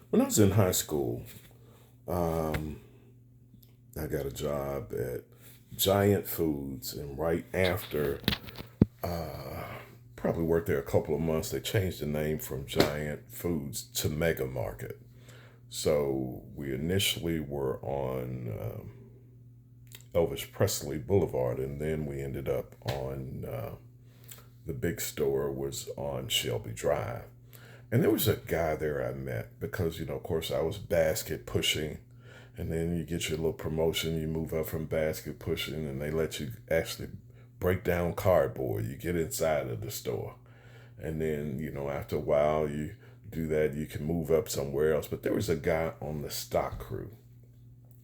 When I was in high school, um, I got a job at Giant Foods, and right after, probably worked there a couple of months, they changed the name from Giant Foods to Mega Market. So we initially were on Elvis Presley Boulevard, and then we ended up on the big store was on Shelby Drive. And there was a guy there I met because, of course, I was basket pushing. And then you get your little promotion, you move up from basket pushing, and they let you actually break down cardboard. You get inside of the store. And then, after a while, you do that, you can move up somewhere else. But there was a guy on the stock crew.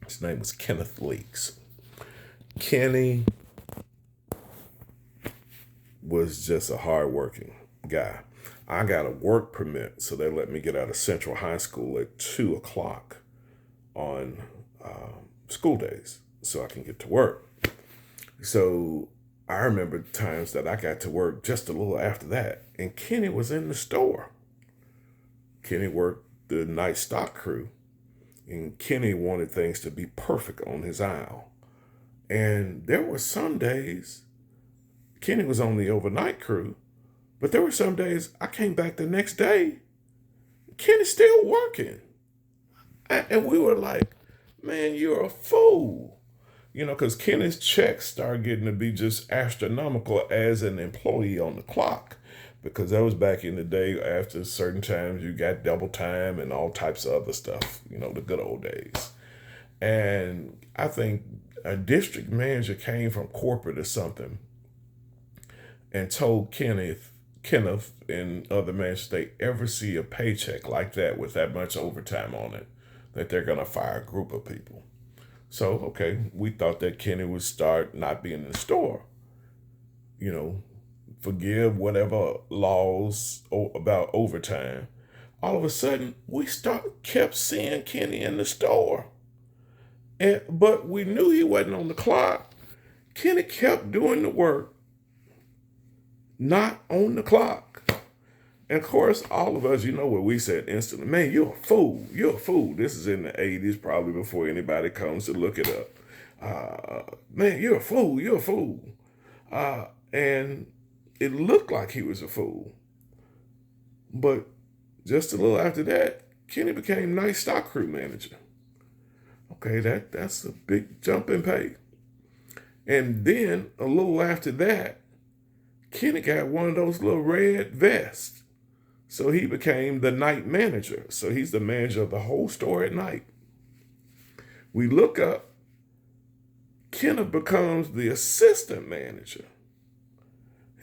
His name was Kenneth Leaks. Kenny was just a hardworking guy. I got a work permit, so they let me get out of Central High School at 2 o'clock on school days so I can get to work. So I remember times that I got to work just a little after that, and Kenny was in the store. Kenny worked the night stock crew, and Kenny wanted things to be perfect on his aisle. And there were some days Kenny was on the overnight crew, but there were some days I came back the next day, Kenny's still working. And we were like, man, you're a fool. Because Kenny's checks started getting to be just astronomical as an employee on the clock. Because that was back in the day after certain times you got double time and all types of other stuff, the good old days. And I think a district manager came from corporate or something and told Kenneth and other managers they ever see a paycheck like that with that much overtime on it, that they're going to fire a group of people. So, okay, we thought that Kenny would start not being in the store, forgive whatever laws about overtime. All of a sudden, we kept seeing Kenny in the store. But we knew he wasn't on the clock. Kenny kept doing the work, not on the clock. And of course, all of us, what we said instantly, man, you're a fool. You're a fool. This is in the 80s, probably before anybody comes to look it up. Man, you're a fool. You're a fool. And it looked like he was a fool. But just a little after that, Kenny became night stock crew manager. Okay, that's a big jump in pay. And then a little after that, Kenny got one of those little red vests. So he became the night manager. So he's the manager of the whole store at night. We look up, Kenneth becomes the assistant manager.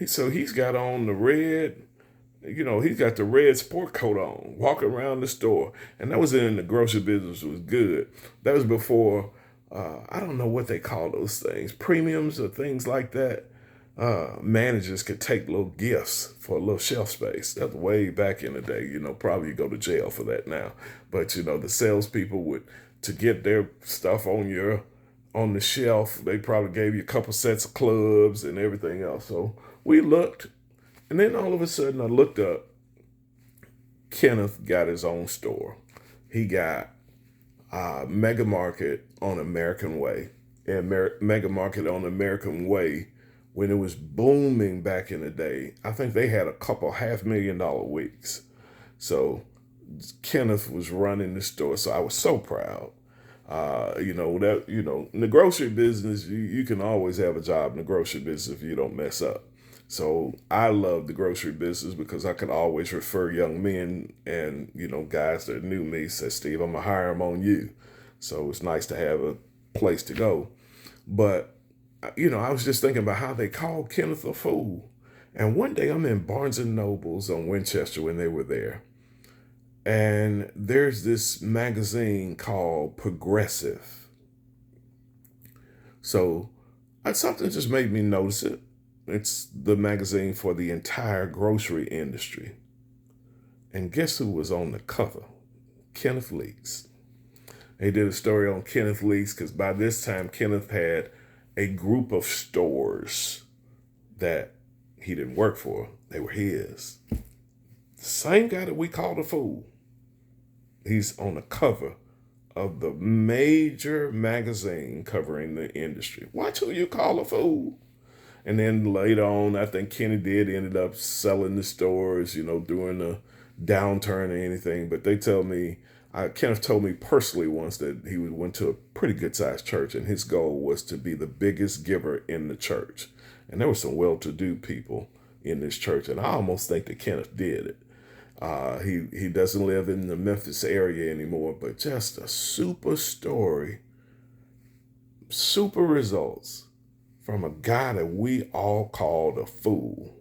So he's got on the red, he's got the red sport coat on, walking around the store. And that was in the grocery business, was good. That was before, I don't know what they call those things, premiums or things like that. Managers could take little gifts for a little shelf space. That's way back in the day. Probably you go to jail for that now. But the salespeople would to get their stuff on the shelf. They probably gave you a couple sets of clubs and everything else. So we looked, and then all of a sudden I looked up. Kenneth got his own store. He got Mega Market on American Way, and Mega Market on American Way. When it was booming back in the day, I think they had a couple $500,000 weeks. So Kenneth was running the store. So I was so proud. In the grocery business, you can always have a job in the grocery business if you don't mess up. So I love the grocery business because I could always refer young men and, guys that knew me, said, Steve, I'm going to hire them on you. So it's nice to have a place to go. But I was just thinking about how they called Kenneth a fool. And one day I'm in Barnes and Nobles on Winchester when they were there. And there's this magazine called Progressive. So something just made me notice it. It's the magazine for the entire grocery industry. And guess who was on the cover? Kenneth Leaks. They did a story on Kenneth Leaks because by this time Kenneth had a group of stores that he didn't work for. They were his. The same guy that we called a fool. He's on the cover of the major magazine covering the industry. Watch who you call a fool. And then later on, I think Kenny ended up selling the stores, during the downturn or anything. But they tell me, Kenneth told me personally once that he went to a pretty good sized church, and his goal was to be the biggest giver in the church. And there were some well-to-do people in this church, and I almost think that Kenneth did it. He doesn't live in the Memphis area anymore, but just a super story, super results from a guy that we all called a fool.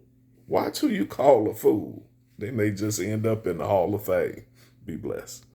Watch who you call a fool. They may just end up in the Hall of Fame. Be blessed.